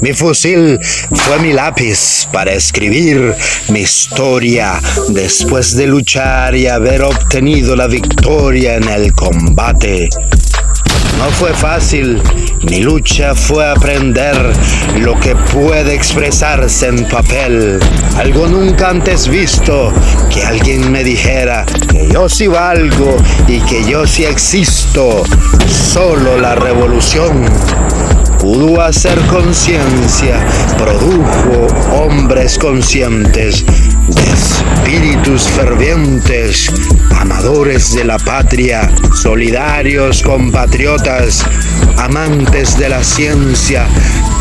Mi fusil fue mi lápiz para escribir mi historia después de luchar y haber obtenido la victoria en el combate. No fue fácil, mi lucha fue aprender lo que puede expresarse en papel. Algo nunca antes visto, que alguien me dijera que yo sí valgo y que yo sí existo. Solo la revolución pudo hacer conciencia, produjo hombres conscientes, de espíritus fervientes, amadores de la patria, solidarios compatriotas, amantes de la ciencia,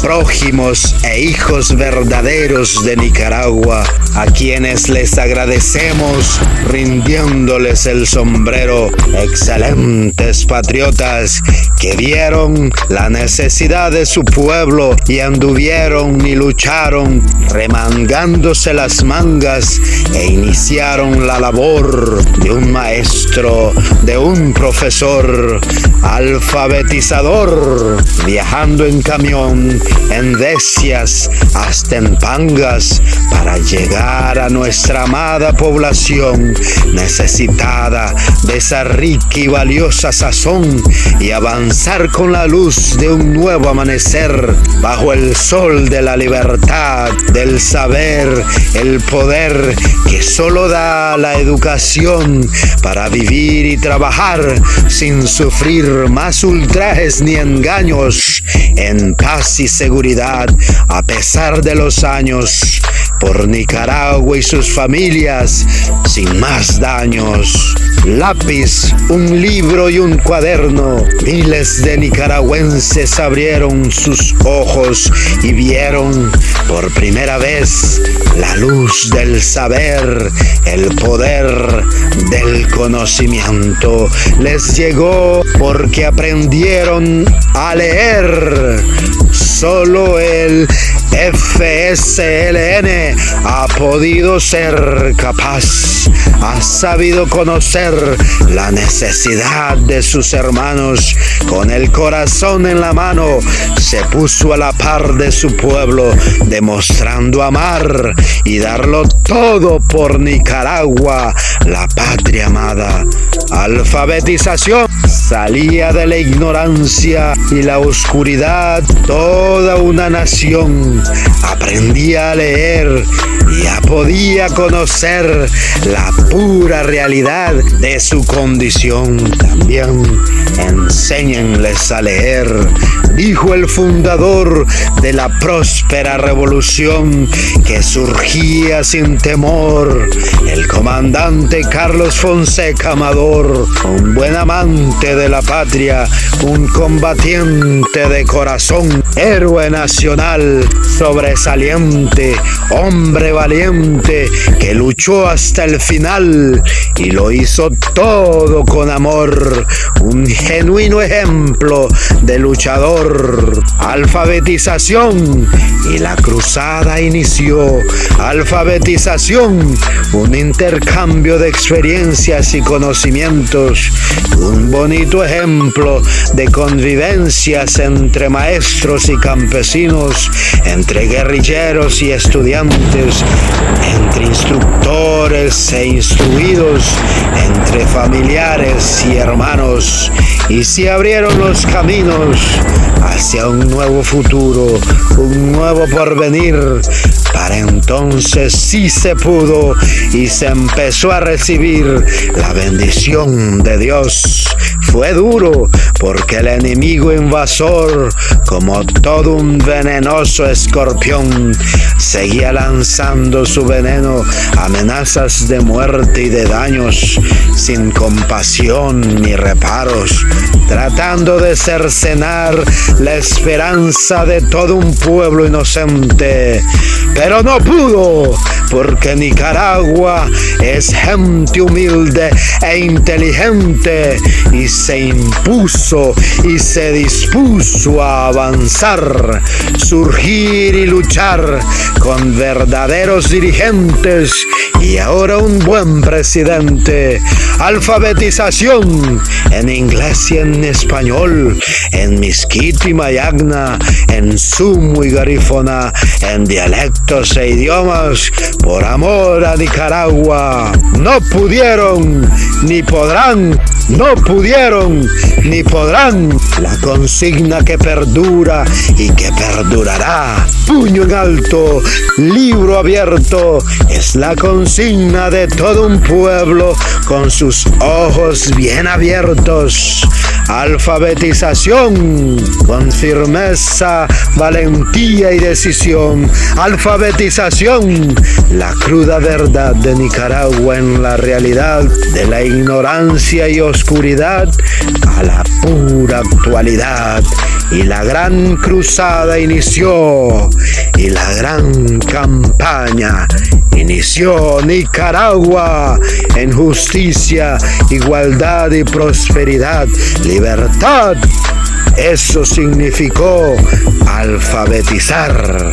prójimos e hijos verdaderos de Nicaragua, a quienes les agradecemos rindiéndoles el sombrero. Excelentes patriotas que vieron la necesidad de su pueblo y anduvieron y lucharon remangándose las mangas e iniciaron la labor de un maestro, de un profesor, alfabetizador, viajando en camión, en Decias, hasta en Pangas, para llegar a nuestra amada población necesitada de esa rica y valiosa sazón y avanzar con la luz de un nuevo amanecer bajo el sol de la libertad, del saber, el poder que solo da la educación para vivir y trabajar sin sufrir más ultrajes ni engaños, en paz y seguridad a pesar de los años, por Nicaragua y sus familias sin más daños. Lápiz, un libro y un cuaderno. Miles de nicaragüenses abrieron sus ojos y vieron por primera vez la luz del saber, el poder del conocimiento. Les llegó porque aprendieron a leer. Solo el FSLN ha podido ser capaz, ha sabido conocer la necesidad de sus hermanos. Con el corazón en la mano se puso a la par de su pueblo, demostrando amar y darlo todo por Nicaragua, la patria amada. Alfabetización, salía de la ignorancia y la oscuridad toda una nación. Aprendía a leer y ya podía conocer la pura realidad de su condición. También enséñenles a leer, dijo el fundador de la próspera revolución que surgía sin temor, el comandante Carlos Fonseca Amador, un buen amante de la patria, un combatiente de corazón, héroe nacional, sobresaliente, hombre valiente que luchó hasta el final y lo hizo todo con amor, un genuino ejemplo de luchador. Alfabetización y la cruzada inició. Alfabetización, un intercambio de experiencias y conocimientos, un bonito ejemplo de convivencias entre maestros y campesinos, entre guerrilleros y estudiantes, entre instructores e instruidos, entre familiares y hermanos, y se abrieron los caminos hacia un nuevo futuro, un nuevo porvenir. Para entonces sí se pudo y se empezó a recibir la bendición de Dios. Fue duro porque el enemigo invasor, como todo un venenoso escorpión, seguía lanzando su veneno, amenazas de muerte y de daños, sin compasión ni reparos, tratando de cercenar la esperanza de todo un pueblo inocente. Pero no pudo, porque Nicaragua es gente humilde e inteligente y se impuso y se dispuso a avanzar, surgir y luchar con verdaderos dirigentes y ahora un buen presidente. Alfabetización en inglés y en español, en Miskiti Mayagna, en Sumu y Garífona, en dialectos e idiomas, por amor a Nicaragua. No pudieron ni podrán, no pudieron ni podrán. La consigna que perdura y que perdurará. Puño en alto, libro abierto, es la consigna de todo un pueblo con sus ojos bien abiertos. Alfabetización con firmeza, valentía y decisión. Alfabetización, la cruda verdad de Nicaragua en la realidad de la ignorancia y oscuridad a la pura actualidad. Y la gran cruzada inició, y la gran campaña inició. Nicaragua en justicia, igualdad y prosperidad, libertad. Eso significó alfabetizar.